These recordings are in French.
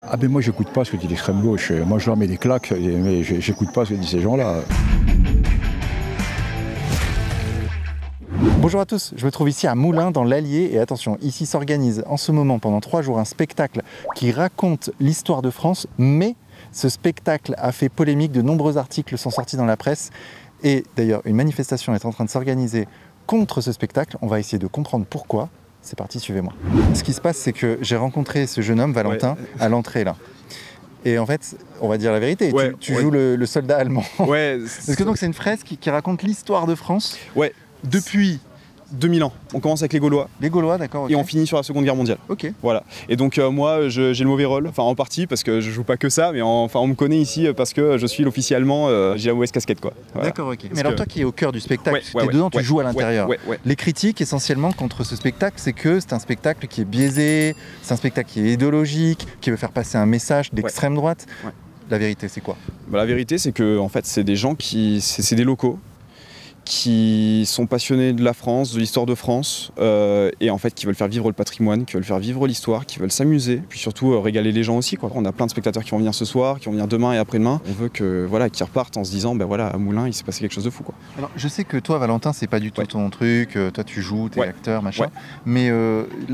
Ah ben moi j'écoute pas ce que dit l'extrême gauche, moi je leur mets des claques, mais j'écoute pas ce que disent ces gens-là. Bonjour à tous, je me trouve ici à Moulins dans l'Allier et attention, ici s'organise en ce moment pendant 3 jours un spectacle qui raconte l'histoire de France, mais ce spectacle a fait polémique, de nombreux articles sont sortis dans la presse et d'ailleurs une manifestation est en train de s'organiser contre ce spectacle, on va essayer de comprendre pourquoi. C'est parti, suivez-moi. Ce qui se passe, c'est que j'ai rencontré ce jeune homme, Valentin, à l'entrée là. Et en fait, on va dire la vérité, tu joues le soldat allemand. Ouais. Parce que donc c'est une fresque qui raconte l'histoire de France depuis 2000 ans. On commence avec les Gaulois. Les Gaulois, d'accord. Okay. Et on finit sur la Seconde Guerre mondiale. Ok. Voilà. Et donc moi, j'ai le mauvais rôle. Enfin, en partie parce que je joue pas que ça, mais enfin, on me connaît ici parce que je suis l'officier allemand. J'ai la mauvaise casquette, quoi. Voilà. D'accord, ok. Mais alors toi qui es au cœur du spectacle, t'es dedans, tu joues à l'intérieur. Les critiques essentiellement contre ce spectacle, c'est que c'est un spectacle qui est biaisé, c'est un spectacle qui est idéologique, qui veut faire passer un message d'extrême droite. La vérité, c'est quoi? La vérité, c'est que en fait, c'est des gens c'est des locaux qui sont passionnés de la France, de l'histoire de France, et en fait qui veulent faire vivre le patrimoine, qui veulent faire vivre l'histoire, qui veulent s'amuser, puis surtout régaler les gens aussi, quoi. On a plein de spectateurs qui vont venir ce soir, qui vont venir demain et après-demain. On veut que voilà, qu'ils repartent en se disant, ben voilà, à Moulins, il s'est passé quelque chose de fou, quoi. Alors, je sais que toi, Valentin, c'est pas du tout ton truc. Toi, tu joues, t'es acteur, machin. Mais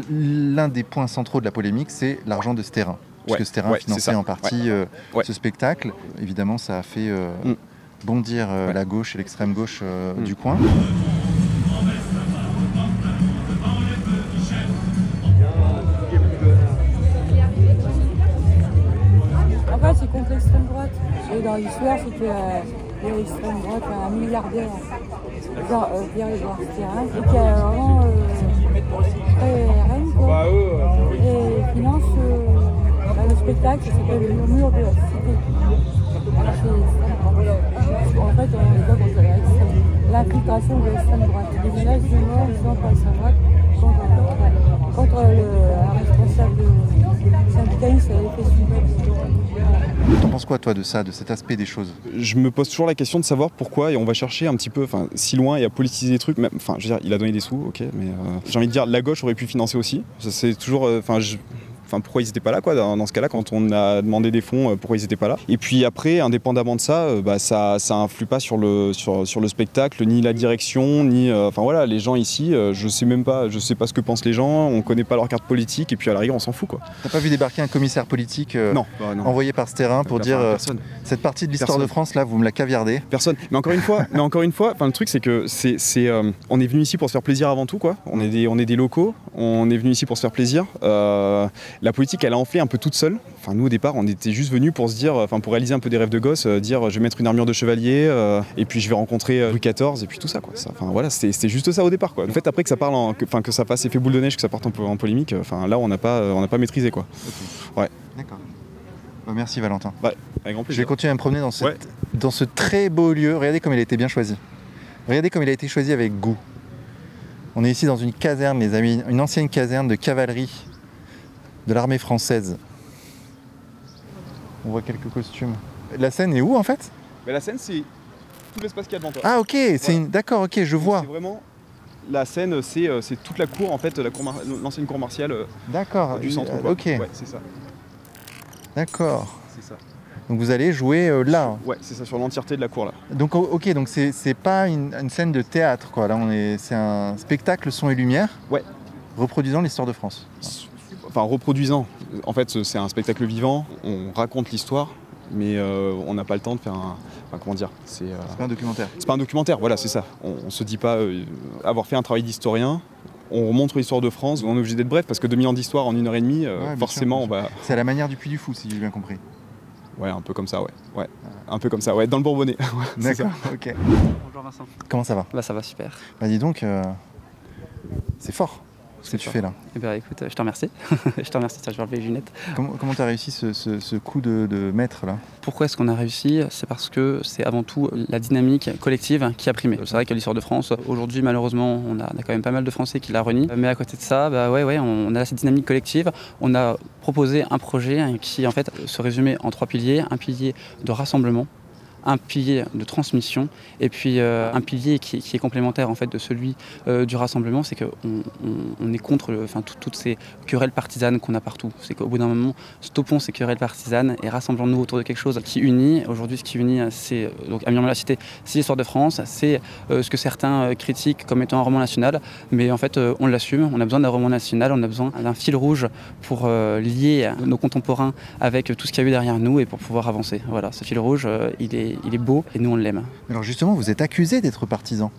l'un des points centraux de la polémique, c'est l'argent de ce terrain. Parce que ce terrain finançait en partie ce spectacle. Évidemment, ça a fait bondir la gauche et l'extrême gauche du coin. En fait, c'est contre l'extrême droite. Et dans l'histoire, c'est que l'extrême droite, un milliardaire, genre Pierre-Édouard Stérin, et qui a vraiment très reine, quoi. Et finance le spectacle qui s'appelle Le Murmure de la Cité. En fait, on est pas contre l'infiltration de l'extrême droite. Les menaces de mort, ils sont par l'extrême droite contre un responsable syndicaliste à l'effet suivant. T'en penses quoi, toi, de ça, de cet aspect des choses? Je me pose toujours la question de savoir pourquoi, et on va chercher un petit peu, si loin et à politiser les trucs. Enfin, je veux dire, il a donné des sous, ok, mais j'ai envie de dire, la gauche aurait pu financer aussi. C'est toujours, pourquoi ils n'étaient pas là, quoi, dans ce cas-là, quand on a demandé des fonds, pourquoi ils n'étaient pas là. Et puis après, indépendamment de ça, ça influe pas sur le spectacle, ni la direction, ni voilà, les gens ici, je sais pas ce que pensent les gens, on connaît pas leur carte politique, et puis à la rigueur on s'en fout, quoi. T'as pas vu débarquer un commissaire politique envoyé par ce terrain pour dire cette partie de l'histoire de France là, vous me la caviardez? Personne. Mais encore une fois, le truc c'est que on est venu ici pour se faire plaisir avant tout, quoi. On est des locaux, on est venu ici pour se faire plaisir. La politique, elle a enflé un peu toute seule. Enfin, nous, au départ, on était juste venus pour se dire, pour réaliser un peu des rêves de gosse, dire je vais mettre une armure de chevalier, et puis je vais rencontrer Louis XIV, et puis tout ça, quoi. Voilà, c'était juste ça au départ, quoi. Le fait après que ça parle, que ça fasse effet boule de neige, que ça parte en polémique, là, on n'a pas maîtrisé, quoi. Okay. Ouais. D'accord. Merci, Valentin. Avec grand plaisir. Je vais continuer à me promener dans ce très beau lieu. Regardez comme il a été bien choisi. Regardez comme il a été choisi avec goût. On est ici dans une caserne, les amis, une ancienne caserne de cavalerie de l'armée française. On voit quelques costumes. La scène est où en fait? La scène, c'est tout l'espace qu'il y a devant toi. Ah ok, d'accord, ok, je vois. C'est vraiment la scène, c'est toute la cour en fait, l'ancienne cour martiale du centre. Ok. Ouais, c'est ça. D'accord. C'est ça. Donc vous allez jouer là. Ouais, c'est ça, sur l'entièreté de la cour là. Donc ok, donc c'est pas une scène de théâtre, quoi. Là c'est un spectacle son et lumière. Ouais. Reproduisant l'histoire de France. Enfin, reproduisant. En fait, c'est un spectacle vivant, on raconte l'histoire, mais on n'a pas le temps de faire comment dire, c'est pas un documentaire. C'est pas un documentaire, voilà, c'est ça. On se dit pas avoir fait un travail d'historien, on remonte l'histoire de France, on est obligé d'être bref, parce que 2000 ans d'histoire en 1h30, forcément, on va... C'est à la manière du Puy du Fou, si j'ai bien compris. Ouais, un peu comme ça, ouais. Un peu comme ça, ouais, dans le Bourbonnais. D'accord, ok. Bonjour Vincent. Comment ça va? Ça va super. Dis donc, c'est fort ce que tu fais là. Eh bien écoute, je te remercie. Je te remercie, je vais enlever les lunettes. Comment tu as réussi ce coup de maître là? Pourquoi est-ce qu'on a réussi? C'est parce que c'est avant tout la dynamique collective qui a primé. C'est vrai qu'à l'histoire de France, aujourd'hui malheureusement, on a quand même pas mal de Français qui la renient. Mais à côté de ça, on a cette dynamique collective. On a proposé un projet qui en fait se résumait en 3 piliers. Un pilier de rassemblement, un pilier de transmission et puis un pilier qui est complémentaire en fait de celui du rassemblement, c'est qu'on est contre toutes ces querelles partisanes qu'on a partout. C'est qu'au bout d'un moment, stoppons ces querelles partisanes et rassemblons-nous autour de quelque chose qui unit. Aujourd'hui, ce qui unit, c'est, donc Amir l'a cité, c'est l'histoire de France, c'est ce que certains critiquent comme étant un roman national, mais en fait on l'assume, on a besoin d'un roman national, on a besoin d'un fil rouge pour lier nos contemporains avec tout ce qu'il y a eu derrière nous et pour pouvoir avancer. Voilà, ce fil rouge, il est beau et nous on l'aime. Alors justement, vous êtes accusé d'être partisan.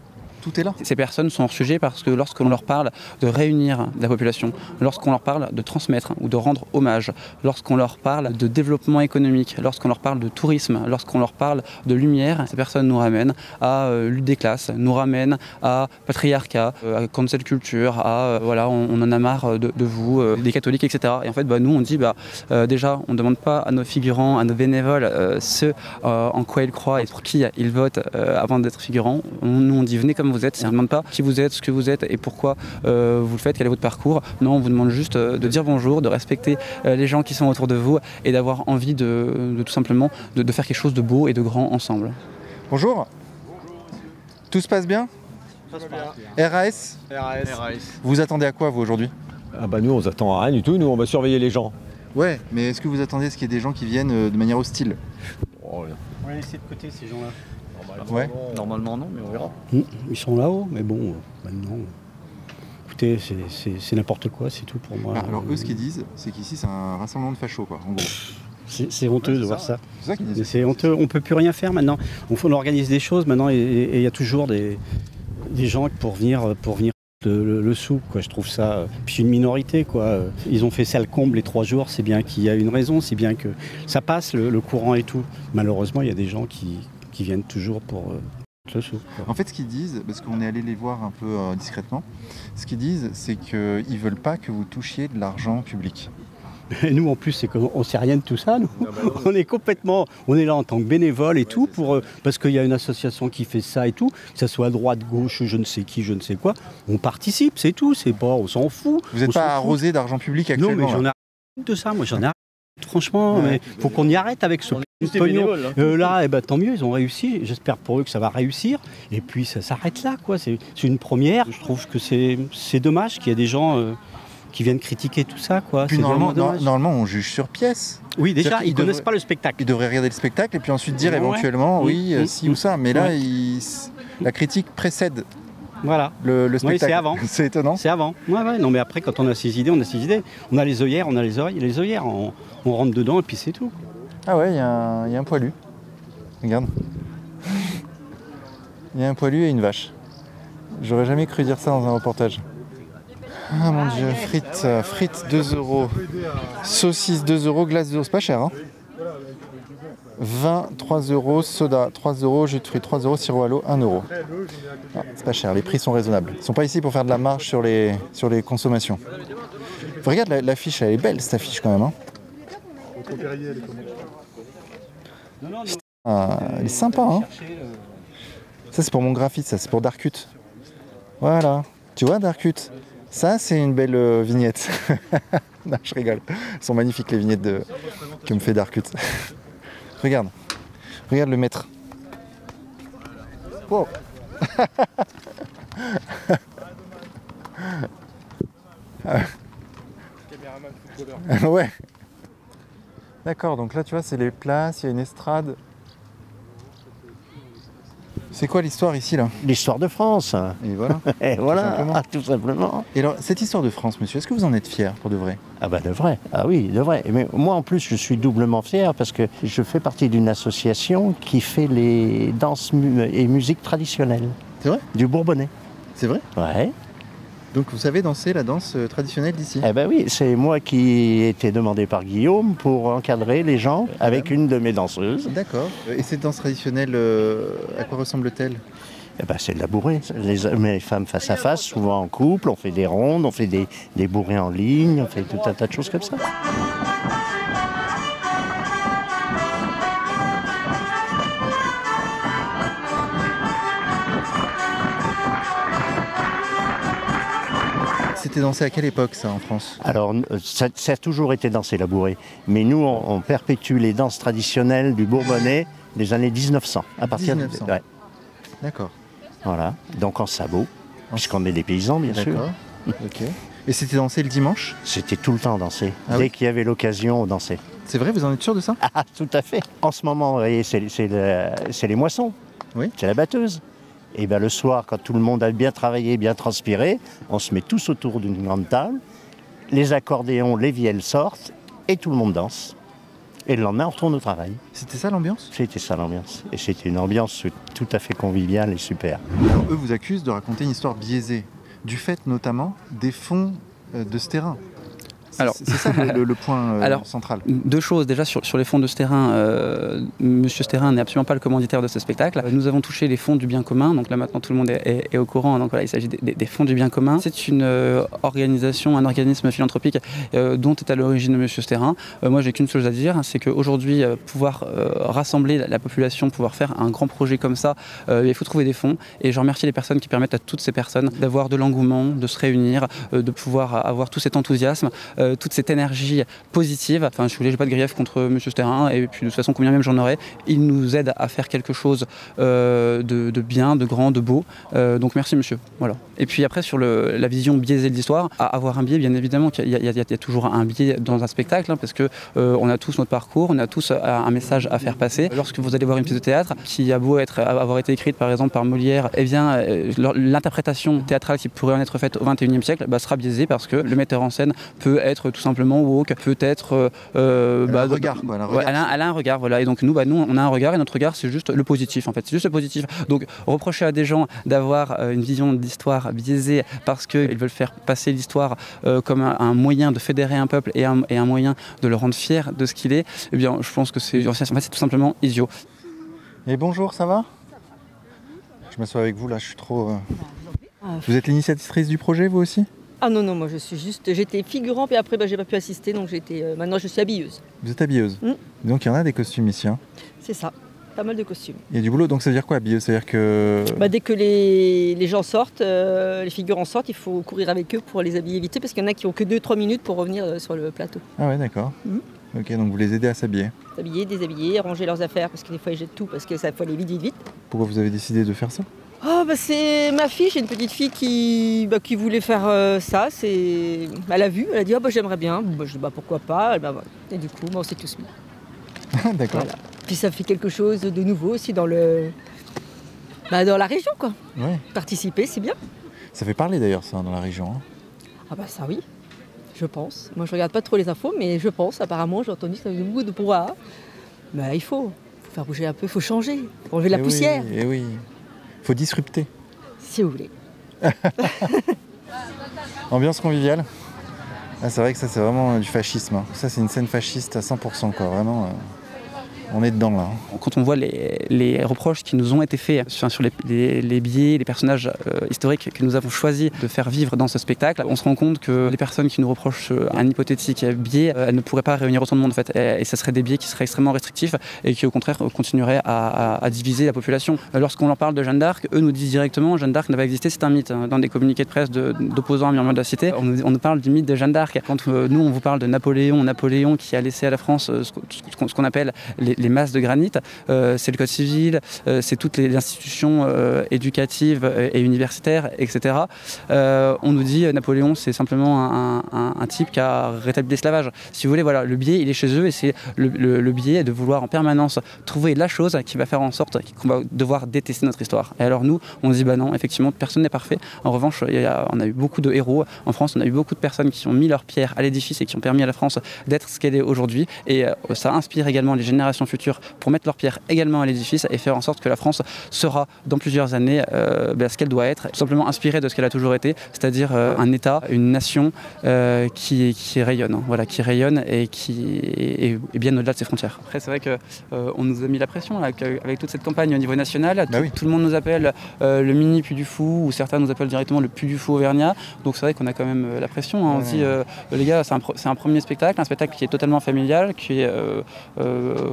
Tout est là. Ces personnes sont hors sujet parce que lorsqu'on leur parle de réunir la population, lorsqu'on leur parle de transmettre ou de rendre hommage, lorsqu'on leur parle de développement économique, lorsqu'on leur parle de tourisme, lorsqu'on leur parle de lumière, ces personnes nous ramènent à lutte des classes, nous ramènent à patriarcat, à cancel culture, à voilà, on en a marre de vous, des catholiques, etc. Et en fait, nous on dit déjà, on ne demande pas à nos figurants, à nos bénévoles, ce en quoi ils croient et pour qui ils votent avant d'être figurants. Nous on dit venez comme vous êtes, on ne demande pas qui vous êtes, ce que vous êtes et pourquoi vous le faites, quel est votre parcours. Non, on vous demande juste de dire bonjour, de respecter les gens qui sont autour de vous et d'avoir envie de tout simplement de faire quelque chose de beau et de grand ensemble. Bonjour. Tout se passe bien? RAS. Vous attendez à quoi vous aujourd'hui? Ah bah nous on s'attend à rien du tout, nous on va surveiller les gens. Ouais, mais est-ce que vous attendez à ce qu'il y ait des gens qui viennent de manière hostile? Oh, On va laisser de côté ces gens-là. Ouais. Normalement non, mais on verra. Ils sont là-haut, mais bon, maintenant, écoutez, c'est n'importe quoi, c'est tout pour moi. Alors eux, ce qu'ils disent, c'est qu'ici c'est un rassemblement de fachos, quoi, en gros. C'est honteux de voir ça. C'est ça qu'ils disent. C'est honteux, on peut plus rien faire maintenant. On organise des choses maintenant et il y a toujours des gens pour venir le sou, quoi. Je trouve ça. Puis une minorité, quoi. Ils ont fait ça le comble les 3 jours, c'est bien qu'il y a une raison, c'est bien que ça passe le courant et tout. Malheureusement, il y a des gens qui viennent toujours pour le sou. En fait, ce qu'ils disent, parce qu'on est allé les voir un peu discrètement, ce qu'ils disent, c'est qu'ils ne veulent pas que vous touchiez de l'argent public. Et nous, en plus, c'est qu'on ne sait rien de tout ça, nous. On est là en tant que bénévole et tout, parce qu'il y a une association qui fait ça et tout, que ce soit à droite, gauche, je ne sais qui, je ne sais quoi. On participe, c'est tout, c'est pas, on s'en fout. Vous n'êtes pas arrosé d'argent public actuellement? Non, mais j'en ai rien de ça, moi j'en ai rien. Franchement, il faut qu'on y arrête avec ce pognon. Là, tant mieux, ils ont réussi. J'espère pour eux que ça va réussir. Et puis ça s'arrête là, quoi. C'est une première. Je trouve que c'est dommage qu'il y ait des gens qui viennent critiquer tout ça, quoi. Puis normalement, on juge sur pièce. Oui, déjà, ils ne connaissent pas le spectacle. Ils devraient regarder le spectacle et puis ensuite dire éventuellement, si ou ça. Mais là, la critique précède. Voilà. Le spectacle. Oui, c'est avant. C'est étonnant. C'est avant. Ouais. Non, mais après, quand on a ses idées, on a ses idées. On a les œillères, on a les oreilles, les œillères. On rentre dedans et puis c'est tout. Ah ouais, il y a un poilu. Regarde. Il y a un poilu et une vache. J'aurais jamais cru dire ça dans un reportage. Ah mon dieu, frites 2 €, saucisses 2 €, glace 2 €, c'est pas cher, hein. Vin 3 €, soda 3 €, jus de fruits 3 €, sirop à l'eau 1 €. Ah, c'est pas cher, les prix sont raisonnables. Ils sont pas ici pour faire de la marge sur les consommations. Regarde l'affiche, elle est belle cette affiche quand même, hein. Elle est sympa, hein. Ça c'est pour mon graphite, ça c'est pour Darkut. Voilà, tu vois Darkut, ça c'est une belle vignette. Non, je rigole, elles sont magnifiques les vignettes que me fait Darkut. Regarde le maître. Wow. Ouais. D'accord, donc là tu vois c'est les places, il y a une estrade. C'est quoi l'histoire ici là? L'histoire de France. Et voilà. Et voilà, simplement. tout simplement. Et alors cette histoire de France, monsieur, est-ce que vous en êtes fier pour de vrai? Ah bah de vrai, ah oui, de vrai. Mais moi en plus je suis doublement fier parce que je fais partie d'une association qui fait les danses et musiques traditionnelles. C'est vrai? Du Bourbonnais. C'est vrai? Ouais. Donc vous savez danser la danse traditionnelle d'ici? Eh ben oui, c'est moi qui ai été demandé par Guillaume pour encadrer les gens avec une de mes danseuses. D'accord. Et cette danse traditionnelle, à quoi ressemble-t-elle? Eh ben c'est de la bourrée. Les hommes et les femmes face à face, souvent en couple, on fait des rondes, on fait des bourrées en ligne, on fait tout un tas de choses comme ça. C'était dansé à quelle époque ça en France? Alors ça a toujours été dansé la bourrée, mais nous on perpétue les danses traditionnelles du Bourbonnais des années 1900. À partir 1900. de... Ouais, D'accord. voilà. Donc en sabot, puisqu'on est des paysans, bien sûr. D'accord. Ok. Et c'était dansé le dimanche? C'était tout le temps danser. Ah Dès oui qu'il y avait l'occasion, on dansait. C'est vrai, vous en êtes sûr de ça? Ah, tout à fait. En ce moment, vous voyez, c'est les moissons. Oui. C'est la batteuse. Et bien le soir, quand tout le monde a bien travaillé, bien transpiré, on se met tous autour d'une grande table, les accordéons, les vielles sortent, et tout le monde danse. Et le lendemain, on retourne au travail. C'était ça l'ambiance? C'était ça l'ambiance. Et c'était une ambiance tout à fait conviviale et super. Alors, eux vous accusent de raconter une histoire biaisée, du fait notamment des fonds de ce terrain. Alors, c'est ça le point central. Deux choses. Déjà, sur les fonds de ce terrain, Monsieur Sterrin n'est absolument pas le commanditaire de ce spectacle. Nous avons touché les fonds du bien commun. Donc là, maintenant, tout le monde est au courant. Donc voilà, il s'agit des fonds du bien commun. C'est une organisation, un organisme philanthropique dont est à l'origine Monsieur Sterrin. Moi, j'ai qu'une chose à dire, c'est qu'aujourd'hui, pouvoir rassembler la population, pouvoir faire un grand projet comme ça, il faut trouver des fonds. Et je remercie les personnes qui permettent à toutes ces personnes d'avoir de l'engouement, de se réunir, de pouvoir avoir tout cet enthousiasme. Toute cette énergie positive. Enfin, je n'ai pas de grief contre Monsieur Sterrin, et puis de toute façon, combien même j'en aurais, il nous aide à faire quelque chose de bien, de grand, de beau. Donc merci Monsieur. Voilà. Et puis après, sur la vision biaisée de l'histoire, avoir un biais, bien évidemment, il y a toujours un biais dans un spectacle, hein, parce que on a tous notre parcours, on a tous un message à faire passer. Lorsque vous allez voir une pièce de théâtre qui a beau avoir été écrite par exemple par Molière, eh bien l'interprétation théâtrale qui pourrait en être faite au XXIe siècle sera biaisée parce que le metteur en scène peut être tout simplement woke, peut-être elle a un regard, voilà. Et donc nous on a un regard, et notre regard c'est juste le positif, en fait, c'est juste le positif. Donc reprocher à des gens d'avoir une vision de l'histoire biaisée parce qu'ils veulent faire passer l'histoire comme un moyen de fédérer un peuple et un moyen de le rendre fier de ce qu'il est, eh bien je pense que c'est tout simplement idiot. Et bonjour, ça va? Je m'assois avec vous là, je suis trop... Vous êtes l'initiatrice du projet, vous aussi? Ah non, moi j'étais figurant, puis après j'ai pas pu assister, donc maintenant je suis habilleuse. Vous êtes habilleuse? Donc il y en a des costumes ici, hein? C'est ça, pas mal de costumes. Il y a du boulot, donc ça veut dire quoi habilleuse? Ça veut dire que... Dès que les gens sortent, les figurants sortent, il faut courir avec eux pour les habiller vite, parce qu'il y en a qui ont que 2-3 minutes pour revenir sur le plateau. Ah ouais, d'accord. Ok, donc vous les aidez à s'habiller? S'habiller, déshabiller, ranger leurs affaires, parce que des fois ils jettent tout, parce que ça faut aller vite. Pourquoi vous avez décidé de faire ça? C'est ma fille, j'ai une petite fille qui voulait faire ça. Elle a vu, elle a dit j'aimerais bien. Je dis pourquoi pas. Et du coup, on s'est tous mis. D'accord. Voilà. Puis ça fait quelque chose de nouveau aussi dans dans la région, quoi. Ouais. Participer, c'est bien. Ça fait parler d'ailleurs ça dans la région. Hein. Ça oui, je pense. Moi je regarde pas trop les infos, mais je pense. Apparemment, j'ai entendu que ça avait beaucoup de pouvoir. Il faut faire bouger un peu, il faut changer, faut enlever la poussière. Et oui. Faut disrupter. Si vous voulez. Ambiance conviviale. C'est vrai que ça c'est vraiment du fascisme. Hein. Ça c'est une scène fasciste à 100%, quoi. Vraiment. On est dedans là. Quand on voit les reproches qui nous ont été faits sur les biais, les personnages historiques que nous avons choisi de faire vivre dans ce spectacle, on se rend compte que les personnes qui nous reprochent un hypothétique biais, elles ne pourraient pas réunir autant de monde en fait. Et ça serait des biais qui seraient extrêmement restrictifs et qui au contraire continueraient à diviser la population. Lorsqu'on leur parle de Jeanne d'Arc, eux nous disent directement Jeanne d'Arc n'a pas existé, c'est un mythe. Dans des communiqués de presse d'opposants à Murmure de la Cité, on nous parle du mythe de Jeanne d'Arc. Quand nous on vous parle de Napoléon qui a laissé à la France ce qu'on appelle les masses de granit, c'est le code civil, c'est toutes les institutions éducatives et universitaires, etc. On nous dit Napoléon c'est simplement un type qui a rétabli l'esclavage. Si vous voulez, voilà, le biais il est chez eux et c'est le biais de vouloir en permanence trouver la chose qui va faire en sorte qu'on va devoir détester notre histoire. Et alors nous, on dit non, effectivement, personne n'est parfait. En revanche, on a eu beaucoup de héros. En France, on a eu beaucoup de personnes qui ont mis leur pierre à l'édifice et qui ont permis à la France d'être ce qu'elle est aujourd'hui. Et ça inspire également les générations futures pour mettre leur pierre également à l'édifice et faire en sorte que la France sera dans plusieurs années ce qu'elle doit être, tout simplement inspirée de ce qu'elle a toujours été, c'est-à-dire un État, une nation qui rayonne, voilà, qui rayonne et qui est bien au-delà de ses frontières. Après, c'est vrai qu'on nous a mis la pression là, avec toute cette campagne au niveau national. Tout le monde nous appelle le mini Puy du Fou, ou certains nous appellent directement le Puy du Fou auvergnat. Donc c'est vrai qu'on a quand même la pression. Hein. On dit, les gars, c'est un premier spectacle, un spectacle qui est totalement familial, qui est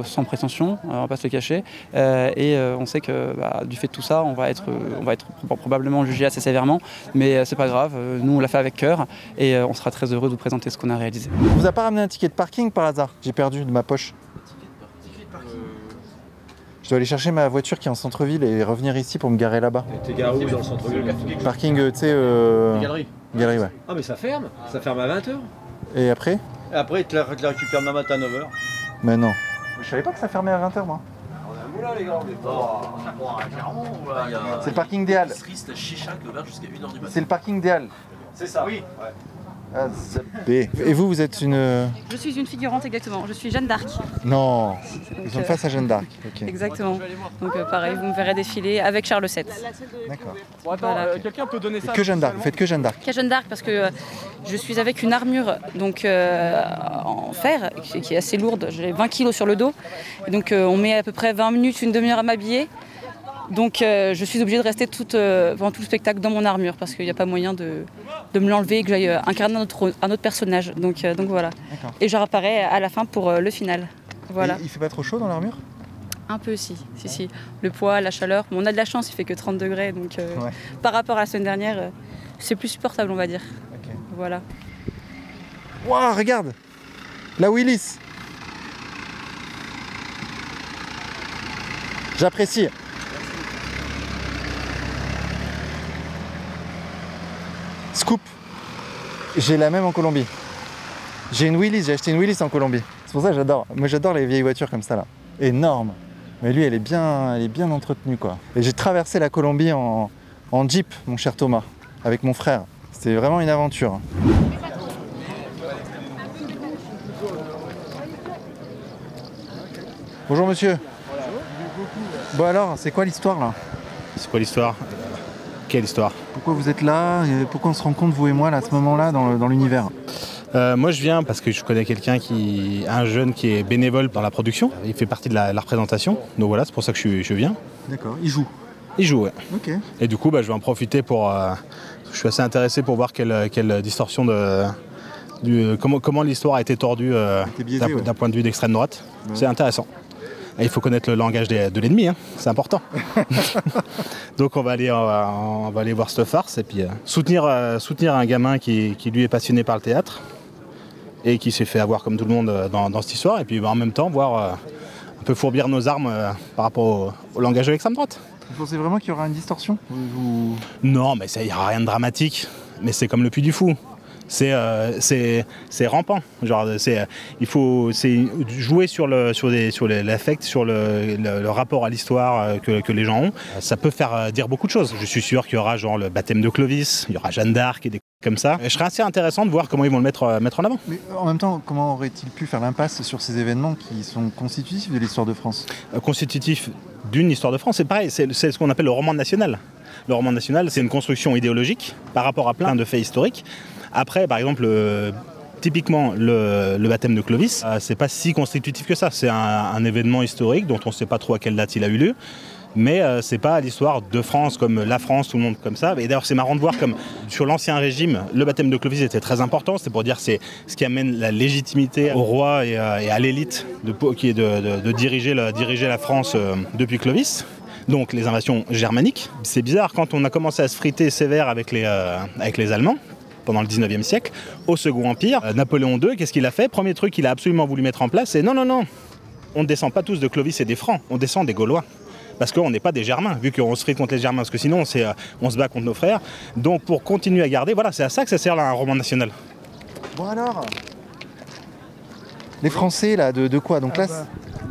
sans prétention, on va pas se le cacher. Et on sait que du fait de tout ça, on va être probablement jugé assez sévèrement, mais c'est pas grave. Nous, on l'a fait avec cœur et on sera très heureux de vous présenter ce qu'on a réalisé. On vous a pas ramené un ticket de parking par hasard? J'ai perdu de ma poche. dois aller chercher ma voiture qui est en centre-ville et revenir ici pour me garer là-bas. T'es garé où dans le centre-ville? Parking, tu sais... Galerie. Galerie, ouais. Ah mais ça ferme à 20h. Et après? Et après il te la récupère demain matin à 9h. Mais non. Je savais pas que ça fermait à 20h, moi. On a là les gars, on est pas... C'est le parking des Halles. La chicha qui est ouverte jusqu'à 1h du matin. C'est le parking des Halles. C'est ça. Oui. Ouais. Ah, et vous êtes une... Je suis une figurante, exactement. Je suis Jeanne d'Arc. Non, ils sont face à Jeanne d'Arc. Okay. Exactement. Donc pareil, vous me verrez défiler avec Charles VII. D'accord. Bon, attends, voilà. Quelqu'un peut donner ça? Que Jeanne d'Arc, vous faites que Jeanne d'Arc. Que Jeanne d'Arc parce que je suis avec une armure donc, en fer qui est assez lourde. J'ai 20 kilos sur le dos. Et donc on met à peu près 20 minutes, une demi-heure à m'habiller. Donc je suis obligée de rester pendant tout le spectacle dans mon armure parce qu'il n'y a pas moyen de me l'enlever et que j'aille incarner un autre personnage. Donc voilà. Et je réapparais à la fin pour le final. Voilà. Et il fait pas trop chaud dans l'armure? Un peu si. Le poids, la chaleur. Bon, on a de la chance, il fait que 30 degrés. Donc par rapport à la semaine dernière, c'est plus supportable on va dire. Okay. Voilà. Waouh, regarde! La Willis! J'apprécie. Scoop, j'ai la même en Colombie. J'ai acheté une Willis en Colombie. C'est pour ça que j'adore. Moi j'adore les vieilles voitures comme ça là. Énorme. Mais lui elle est bien entretenue quoi. Et j'ai traversé la Colombie en Jeep, mon cher Thomas, avec mon frère. C'était vraiment une aventure. Bonjour monsieur. Bon alors, c'est quoi l'histoire là? C'est quoi l'histoire? Quelle histoire? Pourquoi vous êtes là? Pourquoi on se rencontre, vous et moi, là, à ce moment-là, dans l'univers? Moi, je viens parce que je connais un jeune qui est bénévole dans la production. Il fait partie de la représentation. Donc voilà, c'est pour ça que je viens. D'accord. Il joue? Il joue, ouais. Ok. Et du coup, je vais en profiter pour... je suis assez intéressé pour voir quelle distorsion comment l'histoire a été tordue d'un point de vue d'extrême droite. Ouais. C'est intéressant. Et il faut connaître le langage de l'ennemi, hein. C'est important. Donc on va aller voir cette farce et puis soutenir un gamin qui lui est passionné par le théâtre et qui s'est fait avoir comme tout le monde dans cette histoire. Et puis en même temps voir un peu fourbir nos armes par rapport au langage de l'extrême droite. Vous pensez vraiment qu'il y aura une distorsion? Non, mais il n'y aura rien de dramatique. Mais c'est comme le Puy du Fou. C'est rampant. Genre, il faut jouer sur l'affect, sur le rapport à l'histoire que les gens ont. Ça peut faire dire beaucoup de choses. Je suis sûr qu'il y aura genre le baptême de Clovis, il y aura Jeanne d'Arc et des comme ça. Et je serais assez intéressant de voir comment ils vont le mettre en avant. Mais en même temps, comment aurait-il pu faire l'impasse sur ces événements qui sont constitutifs de l'histoire de France? Constitutifs d'une histoire de France, c'est pareil, c'est ce qu'on appelle le roman national. Le roman national, c'est une construction idéologique par rapport à plein de faits historiques. Après, par exemple, typiquement, le baptême de Clovis, c'est pas si constitutif que ça. C'est un événement historique dont on ne sait pas trop à quelle date il a eu lieu. Mais c'est pas l'histoire de France comme la France, tout le monde comme ça. Et d'ailleurs, c'est marrant de voir comme sur l'Ancien Régime, le baptême de Clovis était très important. C'est pour dire c'est ce qui amène la légitimité au roi et à l'élite qui est de diriger la France depuis Clovis. Donc les invasions germaniques. C'est bizarre, quand on a commencé à se friter sévère avec les Allemands, pendant le 19e siècle, au Second Empire, Napoléon II, qu'est-ce qu'il a fait? Premier truc qu'il a absolument voulu mettre en place, c'est non, on ne descend pas tous de Clovis et des Francs, on descend des Gaulois. Parce qu'on n'est pas des Germains, vu qu'on se frite contre les Germains, parce que sinon on se bat contre nos frères. Donc pour continuer à garder, voilà, c'est à ça que ça sert là, un roman national. Bon alors, les Français là, de quoi? Donc là,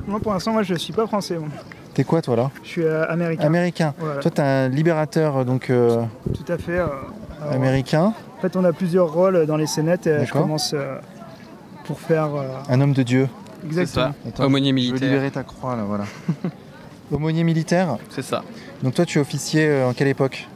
moi pour l'instant, je suis pas français. Moi. T'es quoi toi là? Je suis américain. Américain. Voilà. Toi t'es un libérateur donc. Tout à fait. Américain. En fait, on a plusieurs rôles dans les scénettes et je commence pour faire... Un homme de Dieu. Exactement. Aumônier militaire. Je veux libérer ta croix là, voilà. Aumônier militaire. C'est ça. Donc toi tu es officier en quelle époque?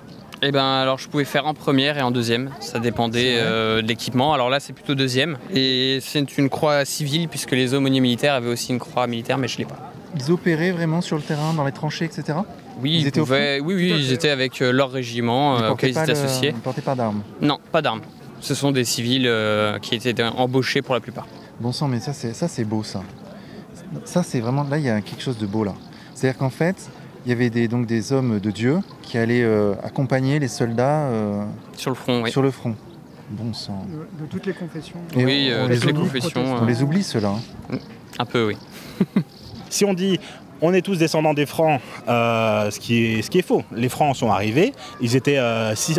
Eh ben alors je pouvais faire en première et en deuxième, ça dépendait de l'équipement. Alors là c'est plutôt deuxième et c'est une croix civile puisque les aumôniers militaires avaient aussi une croix militaire mais je l'ai pas. Ils opéraient vraiment sur le terrain, dans les tranchées, etc. Oui, ils étaient avec leur régiment auquel ils étaient associés. Ils ne portaient pas d'armes? Non, pas d'armes. Ce sont des civils qui étaient embauchés pour la plupart. Bon sang, mais ça c'est beau ça. Ça c'est vraiment, là il y a quelque chose de beau là. C'est-à-dire qu'en fait, il y avait donc des hommes de Dieu qui allaient accompagner les soldats sur le front. Oui. Sur le front. Bon sang. De toutes les confessions. Et oui, toutes les confessions. On les oublie ceux-là. Un peu, oui. Si on dit on est tous descendants des Francs, ce qui est faux. Les Francs sont arrivés, ils étaient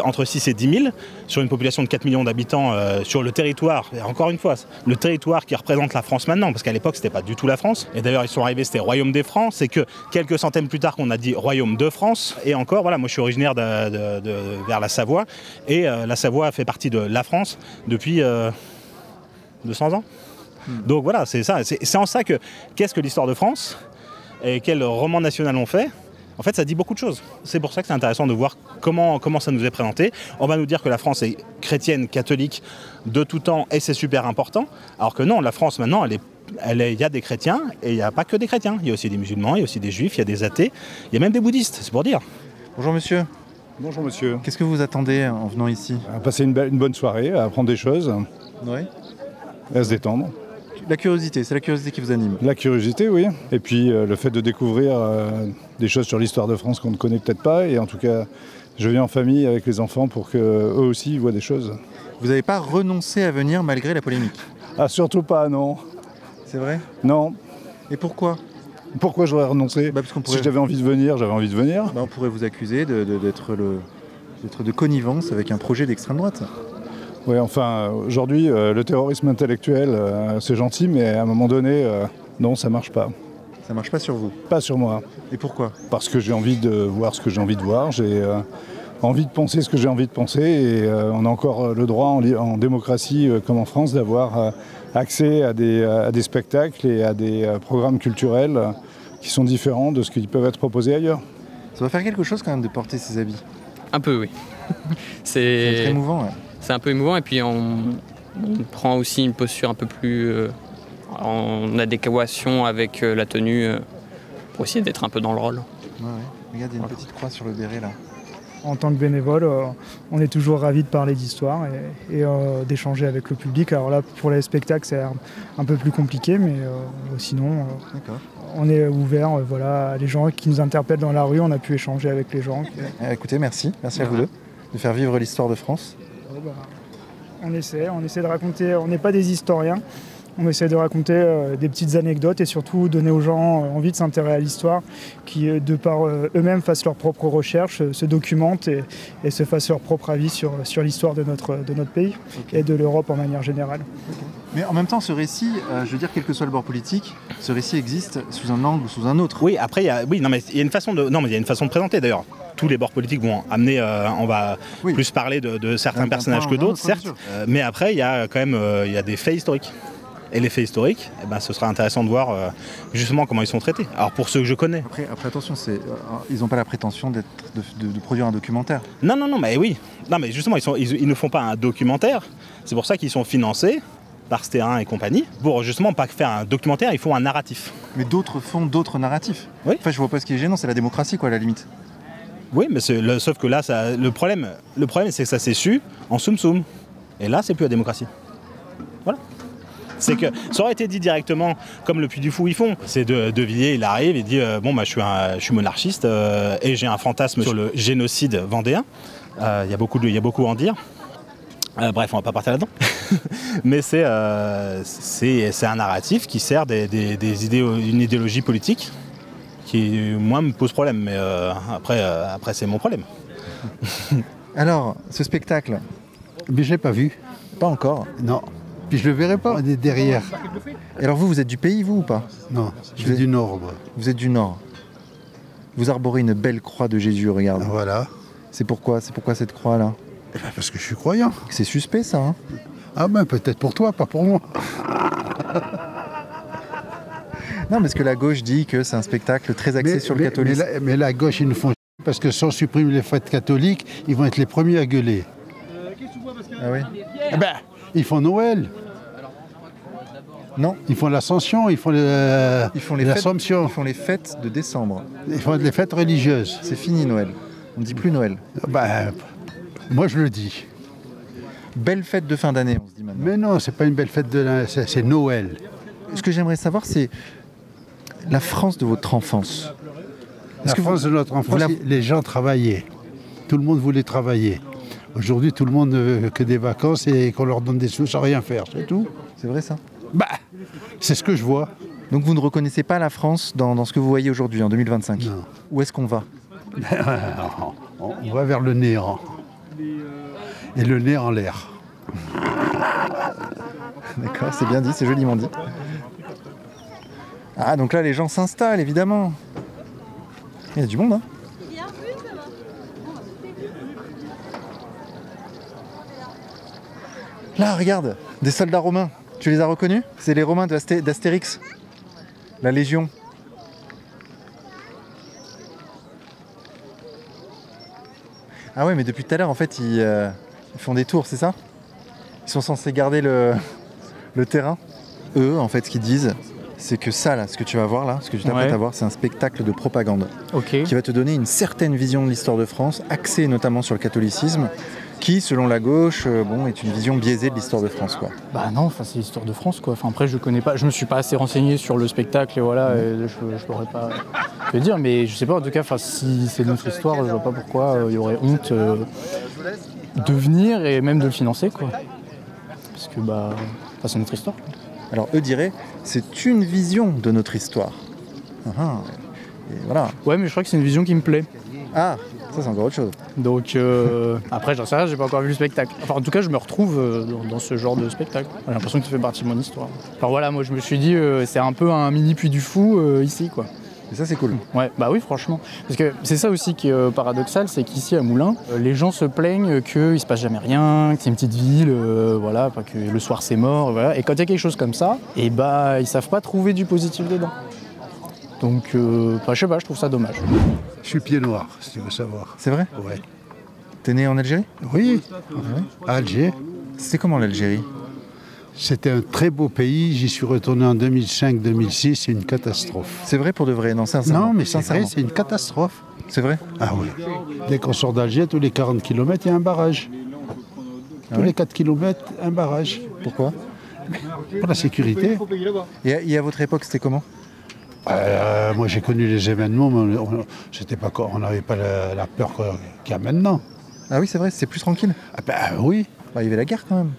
entre 6 et 10 000 sur une population de 4 millions d'habitants sur le territoire. Et encore une fois, le territoire qui représente la France maintenant, parce qu'à l'époque c'était pas du tout la France. Et d'ailleurs ils sont arrivés, c'était Royaume des Francs. C'est que quelques centaines plus tard qu'on a dit Royaume de France. Et encore, voilà, moi je suis originaire vers la Savoie. Et la Savoie fait partie de la France depuis 200 ans. Donc voilà, c'est ça. C'est en ça que qu'est-ce que l'histoire de France et quel roman national on fait. En fait, ça dit beaucoup de choses. C'est pour ça que c'est intéressant de voir comment ça nous est présenté. On va nous dire que la France est chrétienne, catholique de tout temps et c'est super important. Alors que non, la France maintenant, il y a des chrétiens et il n'y a pas que des chrétiens. Il y a aussi des musulmans, il y a aussi des juifs, il y a des athées, il y a même des bouddhistes, c'est pour dire. Bonjour monsieur. Bonjour monsieur. Qu'est-ce que vous attendez en venant ici? À passer une bonne soirée, à apprendre des choses, Oui. à se détendre. La curiosité, c'est la curiosité qui vous anime? La curiosité, oui. Et puis le fait de découvrir des choses sur l'histoire de France qu'on ne connaît peut-être pas. Et en tout cas, je viens en famille avec les enfants pour qu'eux aussi voient des choses. Vous n'avez pas renoncé à venir malgré la polémique? Ah, surtout pas, non. C'est vrai? Non. Et pourquoi? Pourquoi j'aurais renoncé? Parce qu'on pourrait... Si j'avais envie de venir, j'avais envie de venir. On pourrait vous accuser d'être de connivence avec un projet d'extrême droite. Oui, enfin, aujourd'hui, le terrorisme intellectuel, c'est gentil, mais à un moment donné, non, ça marche pas. Ça marche pas sur vous? Pas sur moi. Et pourquoi? Parce que j'ai envie de voir ce que j'ai envie de voir, j'ai envie de penser ce que j'ai envie de penser, et on a encore le droit en démocratie, comme en France, d'avoir accès à des spectacles et à des programmes culturels qui sont différents de ce qui peuvent être proposés ailleurs. Ça va faire quelque chose quand même de porter ces habits? Un peu, oui. C'est très émouvant, ouais. C'est un peu émouvant et puis on prend aussi une posture un peu plus en adéquation avec la tenue pour essayer d'être un peu dans le rôle. Ouais. Regarde, il y a une petite croix sur le béret là. En tant que bénévole, on est toujours ravis de parler d'histoire et d'échanger avec le public. Alors là, pour les spectacles, c'est un peu plus compliqué, mais sinon, on est ouvert. Voilà, les gens qui nous interpellent dans la rue, on a pu échanger avec les gens. Écoutez, merci à vous deux de faire vivre l'histoire de France. On essaie de raconter, on n'est pas des historiens, on essaie de raconter des petites anecdotes et surtout donner aux gens envie de s'intéresser à l'histoire, qui de par eux-mêmes fassent leurs propres recherches, se documentent et se fassent leur propre avis sur l'histoire de notre pays et de l'Europe en manière générale. Mais en même temps, ce récit, je veux dire, quel que soit le bord politique, ce récit existe sous un angle ou sous un autre. Oui, après, il y a une façon de présenter d'ailleurs. Tous les bords politiques vont amener, on va plus parler de certains personnages que d'autres, certes, mais après il y a quand même il y a des faits historiques. Et les faits historiques, ce sera intéressant de voir justement comment ils sont traités. Alors pour ceux que je connais. Après attention, ils n'ont pas la prétention de produire un documentaire. Non, mais oui. Non, mais justement, ils ne font pas un documentaire. C'est pour ça qu'ils sont financés par Stérin et compagnie, pour justement pas faire un documentaire, ils font un narratif. Mais d'autres font d'autres narratifs. Oui. Enfin, je vois pas ce qui est gênant, c'est la démocratie, quoi, à la limite. Oui, mais sauf que là, le problème c'est que ça s'est su en soum-soum. Et là, c'est plus la démocratie. Voilà. C'est que ça aurait été dit directement, comme le Puy du Fou ils font. C'est De Villiers, il arrive, il dit je suis monarchiste et j'ai un fantasme sur le génocide vendéen. Il y a beaucoup à en dire. Bref, on va pas partir là-dedans. Mais c'est un narratif qui sert une idéologie politique qui, moi, me pose problème. Mais après c'est mon problème. Alors, ce spectacle, mais je l'ai pas vu. Pas encore? Non. Puis je le verrai pas, on est derrière. Et alors vous êtes du pays, vous, ou pas? Non, je suis du Nord. Moi. Vous êtes du Nord. Vous arborez une belle croix de Jésus, regarde. Voilà. C'est pourquoi cette croix-là? Parce que je suis croyant. C'est suspect, ça, hein? Ah ben, peut-être pour toi, pas pour moi. Non, parce que la gauche dit que c'est un spectacle très axé sur le catholicisme. Mais la gauche, ils nous font parce que si on supprime les fêtes catholiques, ils vont être les premiers à gueuler. Ah oui? Ils font Noël. Non. Ils font l'Ascension, ils font l'Assomption. Ils font les fêtes de décembre. Ils font les fêtes religieuses. C'est fini Noël. On ne dit plus Noël. Moi je le dis. Belle fête de fin d'année, on se dit maintenant. Mais non, c'est pas une belle fête c'est Noël. Ce que j'aimerais savoir, c'est la France de votre enfance. La France de notre enfance, les gens travaillaient. Tout le monde voulait travailler. Aujourd'hui, tout le monde ne veut que des vacances et qu'on leur donne des sous sans rien faire, c'est tout. C'est vrai ça? C'est ce que je vois. Donc vous ne reconnaissez pas la France dans ce que vous voyez aujourd'hui, en 2025 ? Non. Où est-ce qu'on va ? On va vers le néant. Et le nez en l'air. D'accord, c'est bien dit, c'est joliment dit. Ah, donc là, les gens s'installent, évidemment. Il y a du monde, hein. Là, regarde, des soldats romains. Tu les as reconnus ? C'est les Romains d'Astérix. La Légion. Ah ouais, mais depuis tout à l'heure, en fait, ils font des tours, c'est ça ? Ils sont censés garder le terrain. Eux, en fait, ce qu'ils disent, c'est que ça, là, ce que tu vas voir là, ce que tu t'apprêtes à voir, c'est un spectacle de propagande qui va te donner une certaine vision de l'histoire de France, axée notamment sur le catholicisme, qui, selon la gauche, est une vision biaisée de l'histoire de France, quoi. Bah non, c'est l'histoire de France, quoi. Enfin, après, je connais pas, je me suis pas assez renseigné sur le spectacle, et voilà, et je pourrais pas te dire, mais je sais pas, en tout cas, si c'est notre histoire, je vois pas pourquoi il y aurait honte de venir et même de le financer, quoi. Parce que c'est notre histoire. Alors eux diraient, c'est une vision de notre histoire. Et voilà. Ouais, mais je crois que c'est une vision qui me plaît. Ah, ça c'est encore autre chose. Donc après, j'en sais rien, j'ai pas encore vu le spectacle. Enfin, en tout cas, je me retrouve dans ce genre de spectacle. J'ai l'impression que ça fait partie de mon histoire. Alors voilà, moi je me suis dit, c'est un peu un mini Puy du Fou ici, quoi. Et ça c'est cool. Ouais, bah oui, franchement. Parce que c'est ça aussi qui est paradoxal, c'est qu'ici à Moulins, les gens se plaignent qu'il se passe jamais rien, que c'est une petite ville, voilà, que le soir c'est mort, voilà. Et quand il y a quelque chose comme ça, et ils savent pas trouver du positif dedans. Donc, je sais pas, je trouve ça dommage. Je suis pied noir, si tu veux savoir. C'est vrai ? Ouais. T'es né en Algérie ? Oui, à Alger. C'était comment l'Algérie ? C'était un très beau pays, j'y suis retourné en 2005-2006, c'est une catastrophe. C'est vrai pour de vrai, non, sincèrement. Non, mais c'est vrai, c'est une catastrophe. C'est vrai ? Ah oui. Dès qu'on sort d'Alger, tous les 40 km, il y a un barrage. Tous les 4 km, un barrage. Pourquoi ? Pour la sécurité. Et à votre époque, c'était comment ? Moi, j'ai connu les événements, mais on n'avait pas la peur qu'il y a maintenant. Ah oui, c'est vrai, c'est plus tranquille ? Ah ben oui. Il y avait la guerre quand même.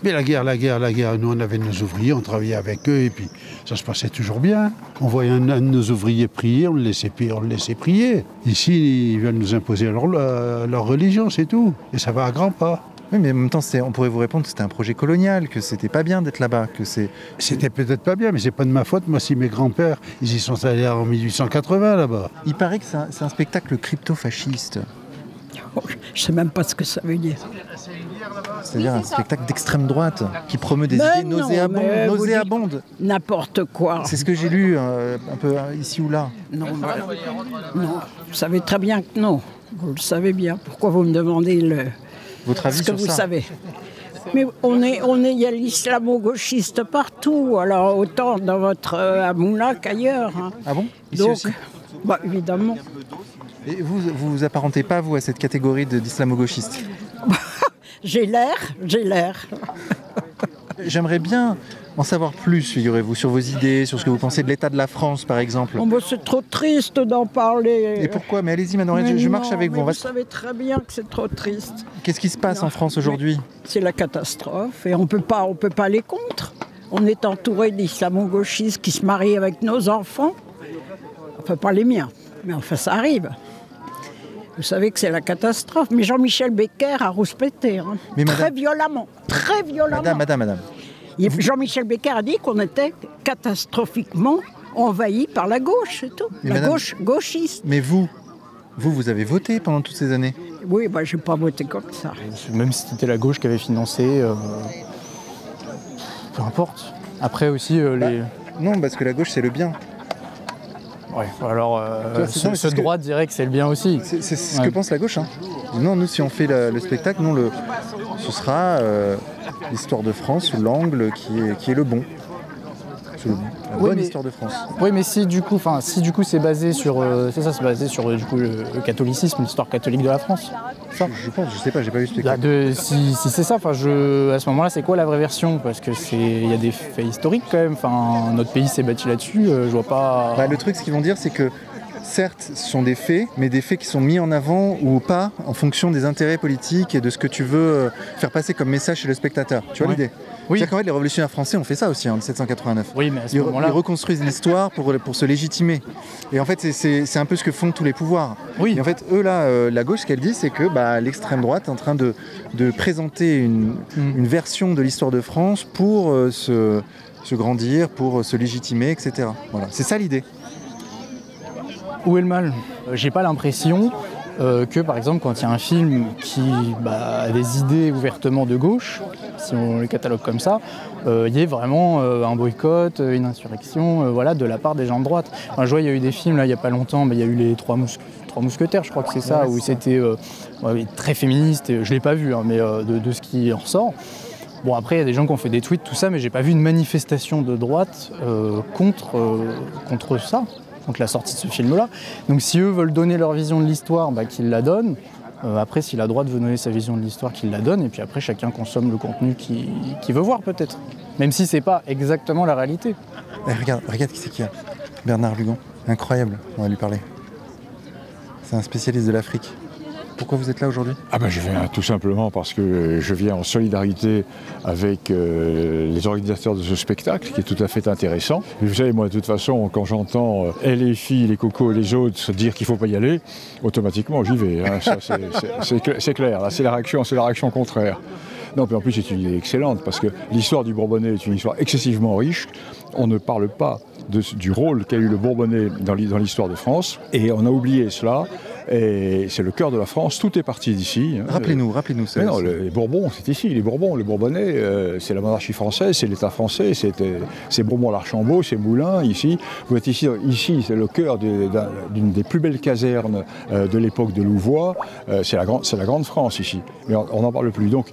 Mais la guerre, nous on avait nos ouvriers, on travaillait avec eux et puis ça se passait toujours bien. On voyait un de nos ouvriers prier, on le laissait prier. Ici, ils veulent nous imposer leur religion, c'est tout. Et ça va à grands pas. Oui, mais en même temps, on pourrait vous répondre que c'était un projet colonial, que c'était pas bien d'être là-bas, que c'est... C'était peut-être pas bien, mais c'est pas de ma faute. Moi, si mes grands-pères, ils y sont allés en 1880 là-bas. Il paraît que c'est un spectacle crypto-fasciste. Je sais même pas ce que ça veut dire. C'est-à-dire un spectacle d'extrême droite qui promeut des idées nauséabondes. N'importe quoi. C'est ce que j'ai lu un peu ici ou là. Non, vous savez très bien que non. Vous le savez bien. Pourquoi vous me demandez votre avis ce que sur vous ça savez? Mais il y a l'islamo-gauchiste partout. Alors autant dans votre à Moulins qu'ailleurs. Hein. Ah bon? Ici donc, aussi? Évidemment. Et vous apparentez pas, vous, à cette catégorie d'islamo-gauchiste? J'ai l'air. J'aimerais bien en savoir plus, figurez-vous, sur vos idées, sur ce que vous pensez de l'état de la France, par exemple. C'est trop triste d'en parler. Et pourquoi? Mais allez-y, Madame Henriette, je marche avec vous. Vous savez très bien que c'est trop triste. Qu'est-ce qui se passe en France aujourd'hui? C'est la catastrophe et on peut pas aller contre. On est entouré d'islamo-gauchistes qui se marient avec nos enfants. Enfin, pas les miens, mais enfin, ça arrive. Vous savez que c'est la catastrophe. Mais Jean-Michel Becker a rouspété, hein. Très violemment. Madame. Jean-Michel Becker a dit qu'on était catastrophiquement envahi par la gauche, c'est tout. Gauche gauchiste. Mais vous avez voté pendant toutes ces années? Oui, j'ai pas voté comme ça. Même si c'était la gauche qui avait financé, peu importe. Après aussi, les... Non, parce que la gauche, c'est le bien. Ouais, alors ce droit dirait que c'est le bien aussi. C'est ce que pense la gauche. Hein. Non, nous, si on fait le spectacle, ce sera l'histoire de France sous l'angle qui est le bon. La bonne histoire de France. Oui, mais si du coup c'est basé sur, c'est basé sur du coup le catholicisme, l'histoire catholique de la France. Ça. Je sais pas, j'ai pas vu ce spectacle. Si c'est ça, à ce moment-là, c'est quoi la vraie version? Parce que il y a des faits historiques quand même. Enfin, notre pays s'est bâti là-dessus. Je vois pas. Le truc, ce qu'ils vont dire, c'est que certes, ce sont des faits, mais des faits qui sont mis en avant ou pas en fonction des intérêts politiques et de ce que tu veux faire passer comme message chez le spectateur. Tu vois l'idée? Oui. C'est-à-dire qu'en fait, les révolutionnaires français ont fait ça aussi en 1789. Oui, mais à ce ils moment-là... Ils reconstruisent l'histoire pour se légitimer. Et en fait, c'est un peu ce que font tous les pouvoirs. Oui. Et en fait, eux, là, la gauche, ce qu'elle dit, c'est que l'extrême droite est en train de présenter une version de l'histoire de France pour se grandir, pour se légitimer, etc. Voilà. C'est ça l'idée. Où est le mal? J'ai pas l'impression que, par exemple, quand il y a un film qui a des idées ouvertement de gauche, si on les catalogue comme ça, il y ait vraiment un boycott, une insurrection, de la part des gens de droite. Enfin, je vois, il y a eu des films, là, il y a pas longtemps, il y a eu les Trois Mousquetaires, je crois que c'est ça, où c'était très féministe, et je l'ai pas vu, hein, mais de ce qui en ressort. Bon, après, il y a des gens qui ont fait des tweets, tout ça, mais j'ai pas vu une manifestation de droite contre ça, contre la sortie de ce film-là. Donc si eux veulent donner leur vision de l'histoire, qu'ils la donnent. Après, si la droite veut donner sa vision de l'histoire, qu'il la donne. Et puis après, chacun consomme le contenu qu'il veut voir, peut-être. Même si c'est pas exactement la réalité. Regarde qui c'est qu'il y a. Bernard Lugan. Incroyable, on va lui parler. C'est un spécialiste de l'Afrique. Pourquoi vous êtes là aujourd'hui? Je viens tout simplement parce que je viens en solidarité avec les organisateurs de ce spectacle qui est tout à fait intéressant. Et vous savez, moi de toute façon, quand j'entends les filles, les cocos et les autres se dire qu'il ne faut pas y aller, automatiquement j'y vais. Hein. Ça, c'est clair, là c'est la réaction contraire. Non, puis en plus c'est une idée excellente parce que l'histoire du Bourbonnais est une histoire excessivement riche. On ne parle pas du rôle qu'a eu le Bourbonnais dans l'histoire de France et on a oublié cela. Et c'est le cœur de la France, tout est parti d'ici. Rappelez-nous. Non, les Bourbons, c'est ici, les Bourbons. Le Bourbonnais, c'est la monarchie française, c'est l'État français, c'est Bourbon-l'Archambault, c'est Moulins, ici. Vous êtes ici, c'est le cœur d'une des plus belles casernes de l'époque de Louvois. C'est la grande France ici. Mais on n'en parle plus. Donc,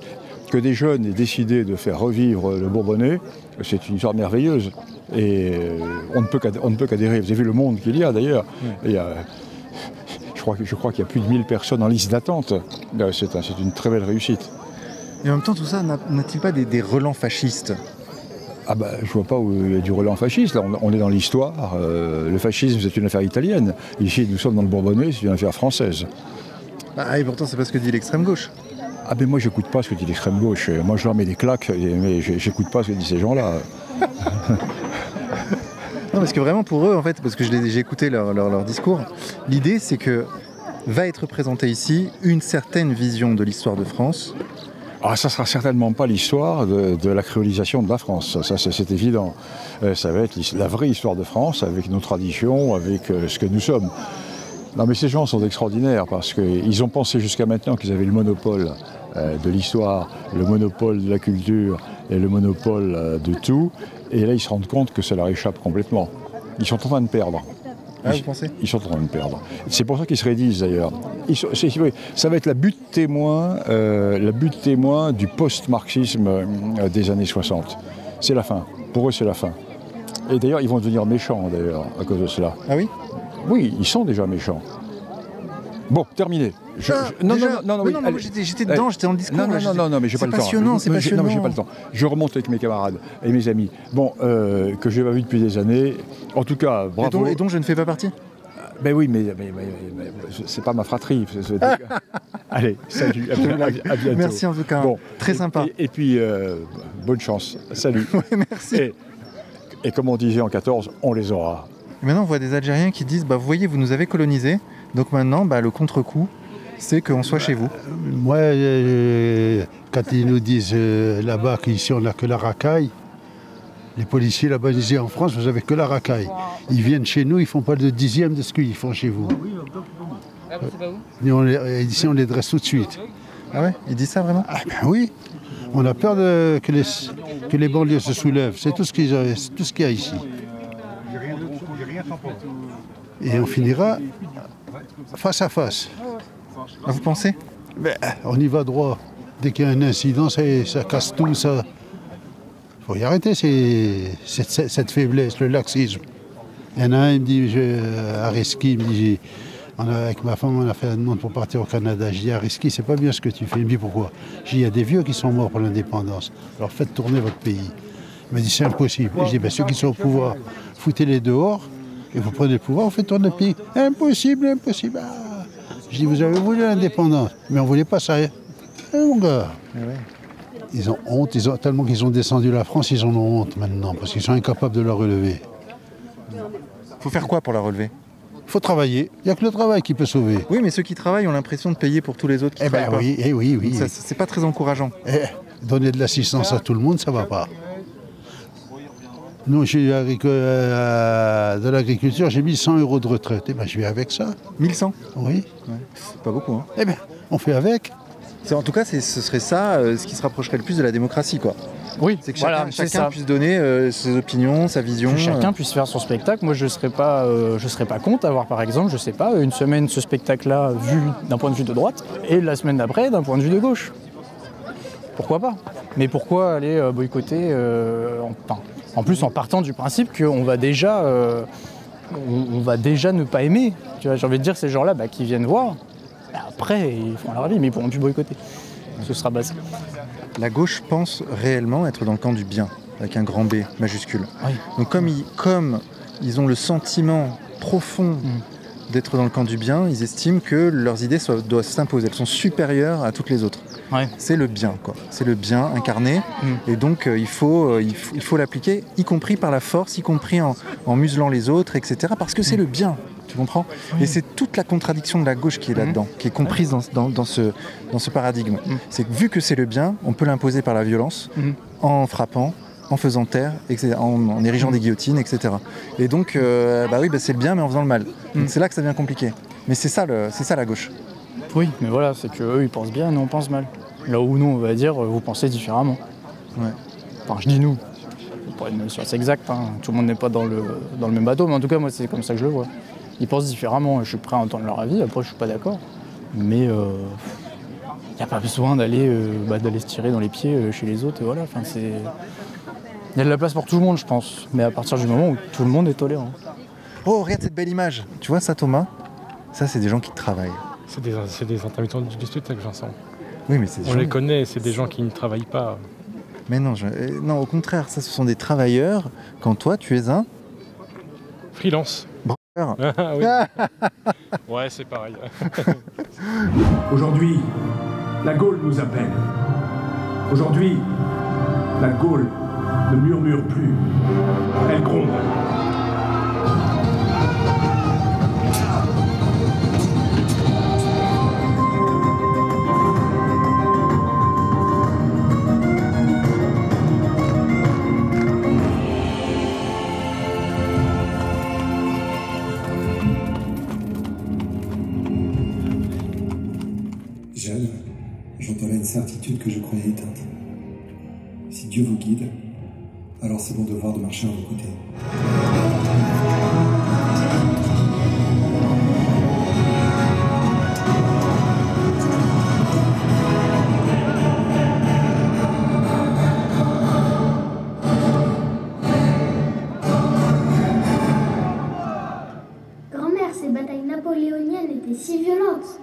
que des jeunes aient décidé de faire revivre le Bourbonnais, c'est une histoire merveilleuse. Et on ne peut qu'adhérer. Vous avez vu le monde qu'il y a d'ailleurs. Je crois qu'il y a plus de 1000 personnes en liste d'attente. C'est une très belle réussite. Et en même temps, tout ça n'a-t-il pas des relents fascistes? Je vois pas où il y a du relent fasciste. Là, on est dans l'histoire. Le fascisme, c'est une affaire italienne. Ici, nous sommes dans le Bourbonnais, c'est une affaire française. Et pourtant, c'est pas ce que dit l'extrême gauche. Moi, j'écoute pas ce que dit l'extrême gauche. Moi, je leur mets des claques, mais j'écoute pas ce que disent ces gens-là. Non, parce que vraiment pour eux, en fait, parce que j'ai écouté leur discours, l'idée c'est que va être présentée ici une certaine vision de l'histoire de France. Ça sera certainement pas l'histoire de la créolisation de la France, ça c'est évident. Ça va être la vraie histoire de France, avec nos traditions, avec ce que nous sommes. Non mais ces gens sont extraordinaires, parce qu'ils ont pensé jusqu'à maintenant qu'ils avaient le monopole de l'histoire, le monopole de la culture et le monopole de tout. Et là, ils se rendent compte que ça leur échappe complètement. Ils sont en train de perdre. Vous pensez? Ils sont en train de perdre. C'est pour ça qu'ils se rédisent d'ailleurs. Ça va être la butte témoin du post-marxisme des années 60. C'est la fin. Pour eux, c'est la fin. Et d'ailleurs, ils vont devenir méchants d'ailleurs à cause de cela. Ah oui? Oui, ils sont déjà méchants. Bon, terminé. Non, j'étais dedans, j'étais dans le discours. Non, mais j'ai pas le temps. C'est passionnant. Non, mais j'ai pas le temps. Je remonte avec mes camarades et mes amis. Que je n'ai pas vu depuis des années. En tout cas, bravo. Et dont je ne fais pas partie? Oui, mais c'est pas ma fratrie. Allez, salut, à bientôt. Merci en tout cas, très sympa. Et puis, bonne chance. Salut. Merci. Et comme on disait en 14, on les aura. Et maintenant, on voit des Algériens qui disent, vous voyez, vous nous avez colonisés. Donc maintenant, le contre-coup, c'est qu'on soit chez vous. Moi, quand ils nous disent là-bas qu'ici on n'a que la racaille, les policiers là-bas disaient en France, vous n'avez que la racaille. Ils viennent chez nous, ils ne font pas le dixième de ce qu'ils font chez vous. Ici, on les dresse tout de suite. Ah ouais? Ils disent ça vraiment? Oui. On a peur que les banlieues se soulèvent. C'est tout ce qu'il y a ici. Et on finira face à face. Vous pensez? On y va droit. Dès qu'il y a un incident, ça casse tout. Il faut y arrêter cette faiblesse, le laxisme. Il y en a un, il me dit, à Reski, il me dit, avec ma femme, on a fait une demande pour partir au Canada. Je dis, à Reski, c'est pas bien ce que tu fais. Il me dit, pourquoi? Je dis, il y a des vieux qui sont morts pour l'indépendance. Alors faites tourner votre pays. Il m'a dit, c'est impossible. Je dis, ceux qui sont au pouvoir, foutez-les dehors. Et vous prenez le pouvoir, vous faites tourner le pays. Impossible. Je dis, vous avez voulu l'indépendance, mais on ne voulait pas ça. Mon gars. Ils ont honte, tellement qu'ils ont descendu la France, ils en ont honte maintenant, parce qu'ils sont incapables de la relever. Faut faire quoi pour la relever? Il faut travailler. Il n'y a que le travail qui peut sauver. Oui, mais ceux qui travaillent ont l'impression de payer pour tous les autres qui travaillent pas. Oui, oui. Donc c'est pas très encourageant. Donner de l'assistance à tout le monde, ça va pas. Nous, j'ai de l'agriculture, j'ai 1100 € de retraite. Eh ben, je vais avec ça. 1100? Oui. Ouais, c'est pas beaucoup. Hein. Eh bien, on fait avec. En tout cas, ce serait ça ce qui se rapprocherait le plus de la démocratie, quoi. Oui, c'est que voilà, chacun puisse donner ses opinions, sa vision. Que chacun puisse faire son spectacle. Moi, je serais pas contre d'avoir, par exemple, je sais pas, une semaine ce spectacle-là vu d'un point de vue de droite et la semaine d'après d'un point de vue de gauche. Pourquoi pas? Mais pourquoi aller boycotter en plus en partant du principe qu'on va déjà, on va déjà ne pas aimer. Tu vois, j'ai envie de dire ces gens-là qui viennent voir. Après, ils font leur vie, mais ils pourront plus boycotter. Ce sera base. La gauche pense réellement être dans le camp du bien, avec un grand B majuscule. Oui. Donc comme ils ont le sentiment profond d'être dans le camp du bien, ils estiment que leurs idées doivent s'imposer. Elles sont supérieures à toutes les autres. Ouais. C'est le bien, quoi. C'est le bien incarné. Et donc il faut l'appliquer, y compris par la force, y compris en muselant les autres, etc. Parce que c'est le bien. Tu comprends? Et c'est toute la contradiction de la gauche qui est là-dedans, qui est comprise dans ce paradigme. C'est que vu que c'est le bien, on peut l'imposer par la violence, en frappant, en faisant taire, etc., en érigeant des guillotines, etc. Et donc, c'est le bien, mais en faisant le mal. Donc c'est là que ça devient compliqué. Mais c'est ça la gauche. Oui, mais voilà, c'est qu'eux, ils pensent bien, nous, on pense mal. Là où nous, on va dire, vous pensez différemment. Ouais. Enfin, je dis nous. Pour être sûr, c'est exact, hein. Tout le monde n'est pas dans le même bateau, mais en tout cas, moi, c'est comme ça que je le vois. Ils pensent différemment, je suis prêt à entendre leur avis, après je suis pas d'accord. Mais il n'y a pas besoin d'aller se tirer dans les pieds chez les autres, et voilà. Enfin, il y a de la place pour tout le monde, je pense. Mais à partir du moment où tout le monde est tolérant. Oh, regarde cette belle image. Tu vois ça, Thomas? Ça, c'est des gens qui travaillent. C'est des intermittents du spectacle, Vincent. Oui, mais on les connaît, c'est des gens qui ne travaillent pas. Mais non, non, au contraire, ça, ce sont des travailleurs. Quand toi, tu es un... freelance. Ah, oui. Ouais, c'est pareil. Aujourd'hui, la Gaule nous appelle. Aujourd'hui, la Gaule ne murmure plus. Elle gronde. Jeanne, j'entends là une certitude que je croyais éteinte. Si Dieu vous guide, alors c'est mon devoir de marcher à vos côtés. Grand-mère, ces batailles napoléoniennes étaient si violentes.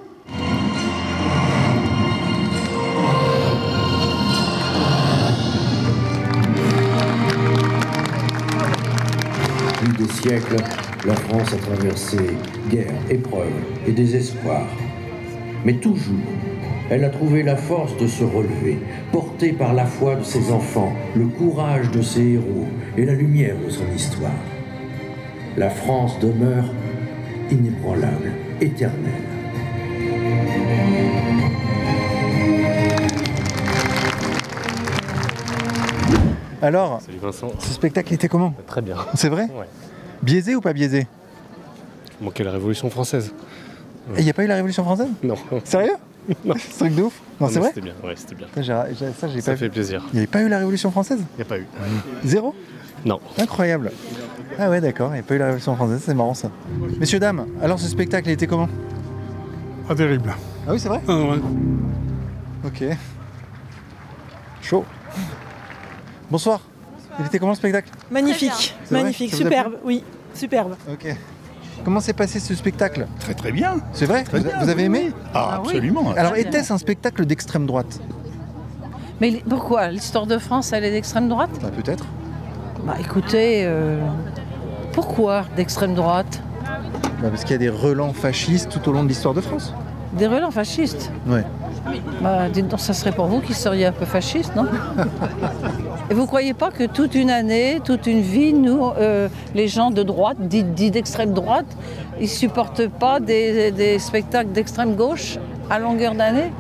Depuis des siècles, la France a traversé guerre, épreuves et désespoir. Mais toujours, elle a trouvé la force de se relever, portée par la foi de ses enfants, le courage de ses héros et la lumière de son histoire. La France demeure inébranlable, éternelle. Alors, salut Vincent. Ce spectacle était comment? Très bien. C'est vrai? Ouais. Biaisé ou pas biaisé? Il manquait la Révolution française. Et il n'y a pas eu la Révolution française? Non. Sérieux? Non. C'est un truc de ouf? Non, c'est vrai? C'était bien, ouais, c'était bien. Ça fait plaisir. Il n'y avait pas eu la Révolution française? Il n'y a pas eu. Zéro? Non. Incroyable. Ah ouais, d'accord, il n'y a pas eu la Révolution française, c'est marrant ça. Messieurs, dames, alors ce spectacle, il était comment? Pas terrible. Ah oui, c'est vrai? Ah ouais. Ok. Chaud. Bonsoir. Il était comment le spectacle? Magnifique, magnifique, superbe, oui, superbe. Ok. Comment s'est passé ce spectacle? Très très bien. C'est vrai? Vous avez aimé? Ah, absolument. Oui. Alors était-ce un spectacle d'extrême droite? Mais pourquoi? L'histoire de France, elle est d'extrême droite? Bah, peut-être. Bah écoutez, pourquoi d'extrême droite? Bah, parce qu'il y a des relents fascistes tout au long de l'histoire de France. Des relents fascistes? Ouais. Bah, dites donc, ça serait pour vous qui seriez un peu fasciste, non? Et vous croyez pas que toute une année, toute une vie, nous, les gens de droite, dits d'extrême droite, ils supportent pas des spectacles d'extrême gauche à longueur d'année?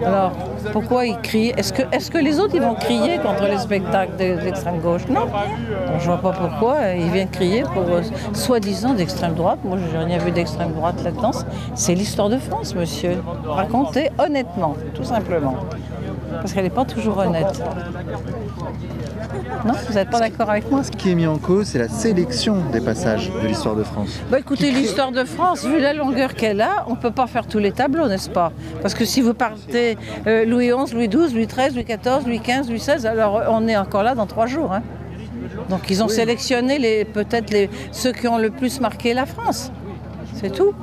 Alors, pourquoi ils crient? Est-ce que les autres, ils vont crier contre les spectacles d'extrême gauche? Non. Donc, je vois pas pourquoi ils viennent crier pour soi-disant d'extrême droite. Moi, j'ai rien vu d'extrême droite là-dedans. C'est l'histoire de France, monsieur. Racontez honnêtement, tout simplement. Parce qu'elle n'est pas toujours honnête. Non, vous n'êtes pas d'accord avec moi? Ce qui est mis en cause, c'est la sélection des passages de l'histoire de France. Bah écoutez, l'histoire de France, vu la longueur qu'elle a, on ne peut pas faire tous les tableaux, n'est-ce pas? Parce que si vous partez Louis XI, Louis XII, Louis XIII, Louis XIV, Louis XV, Louis XVI, alors on est encore là dans 3 jours. Hein. Donc ils ont sélectionné peut-être ceux qui ont le plus marqué la France. C'est tout.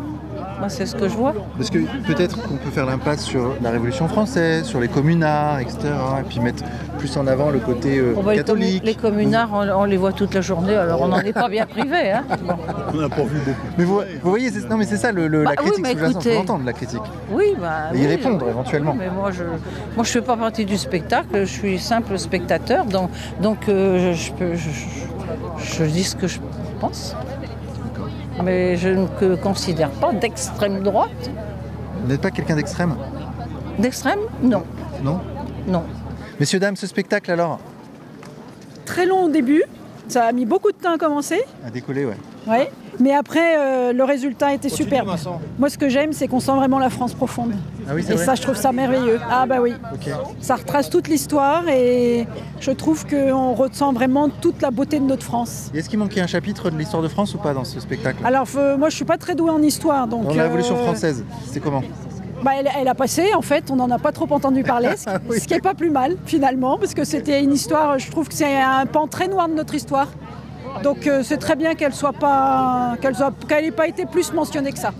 Moi, c'est ce que je vois. Parce que peut-être qu'on peut faire l'impasse sur la Révolution française, sur les communards, etc. Et puis mettre plus en avant le côté catholique. Les communards, on les voit toute la journée, alors on n'en est pas bien privé. Hein. Bon. On n'a pas vu beaucoup. Mais vous voyez, non, mais c'est ça la critique sous-jacente. On entend de la critique. Oui, et y répondre éventuellement. Mais moi, je ne fais pas partie du spectacle, je suis simple spectateur, donc je dis ce que je pense. Mais je ne considère pas d'extrême droite. Vous n'êtes pas quelqu'un d'extrême? D'extrême? Non. Non? Non. Messieurs, dames, ce spectacle alors? Très long au début, ça a mis beaucoup de temps à commencer. À décoller, ouais. Ouais. Mais après, le résultat était superbe. Moi, ce que j'aime, c'est qu'on sent vraiment la France profonde. Ah oui, c'est et vrai. Ça, je trouve ça merveilleux. Ah bah oui. Okay. Ça retrace toute l'histoire et je trouve qu'on ressent vraiment toute la beauté de notre France. Et est-ce qu'il manquait un chapitre de l'histoire de France ou pas dans ce spectacle? Alors, moi, je suis pas très douée en histoire. Donc, dans la Révolution française, c'était comment? Bah, elle a passé, en fait, on n'en a pas trop entendu parler, ce qui n'est pas plus mal, finalement, parce que c'était une histoire, je trouve que c'est un pan très noir de notre histoire. Donc c'est très bien qu'elle n'ait pas été plus mentionnée que ça.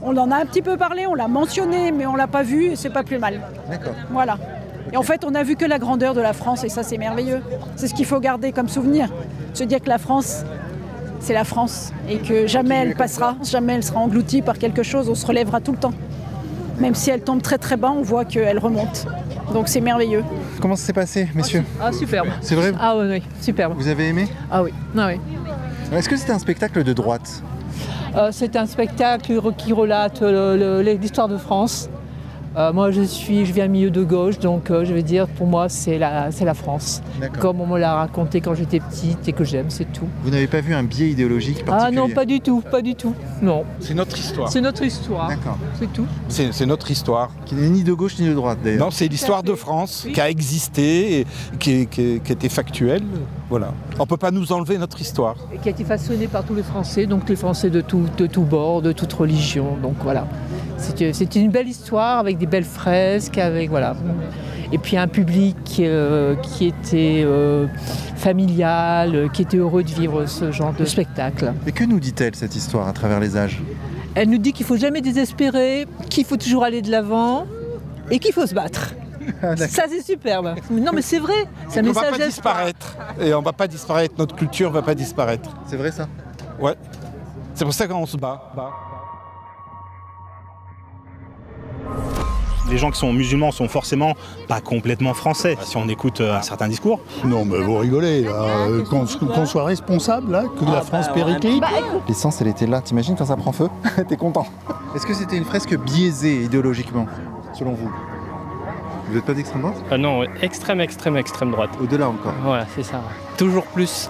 On en a un petit peu parlé, on l'a mentionné, mais on ne l'a pas vu et c'est pas plus mal. D'accord. Voilà. Et en fait, on a vu que la grandeur de la France et ça, c'est merveilleux. C'est ce qu'il faut garder comme souvenir. Se dire que la France, c'est la France et que jamais elle passera, jamais elle sera engloutie par quelque chose, on se relèvera tout le temps. Même si elle tombe très très bas, on voit qu'elle remonte. Donc c'est merveilleux. Comment ça s'est passé, messieurs? Ah, superbe. C'est vrai? Ah oui, superbe. Vous avez aimé? Ah oui. Ah, oui. Est-ce que c'était un spectacle de droite? C'est un spectacle qui relate l'histoire de France. Moi, je viens milieu de gauche, donc je vais dire, pour moi, c'est la France. Comme on me l'a raconté quand j'étais petite et que j'aime, c'est tout. Vous n'avez pas vu un biais idéologique particulier? Ah non, pas du tout, pas du tout. Non. C'est notre histoire. C'est notre histoire. D'accord. C'est tout. C'est notre histoire. Qui n'est ni de gauche ni de droite, d'ailleurs. Non, c'est l'histoire de France qui a existé, et qui était factuelle. Voilà. On ne peut pas nous enlever notre histoire. Et qui a été façonnée par tous les Français, donc les Français de tout bord, de toute religion. Donc voilà. C'est une belle histoire avec des belles fresques, avec voilà. Et puis un public qui était familial, qui était heureux de vivre ce genre de spectacle. Mais que nous dit-elle cette histoire à travers les âges? Elle nous dit qu'il ne faut jamais désespérer, qu'il faut toujours aller de l'avant et qu'il faut se battre. Ça c'est superbe. Non mais c'est vrai. On ne va pas disparaître. Et on ne va pas disparaître. Notre culture ne va pas disparaître. C'est vrai ça? Ouais. C'est pour ça qu'on se bat. Les gens qui sont musulmans sont forcément pas complètement français, si on écoute un certain discours. Non mais vous rigolez, là. Qu'on soit responsable, là, que la France périclite. L'essence, elle était là, t'imagines quand ça prend feu? T'es content. Est-ce que c'était une fresque biaisée idéologiquement, selon vous? Vous n'êtes pas d'extrême droite? Non, extrême droite. Au-delà encore? Voilà, c'est ça. Toujours plus.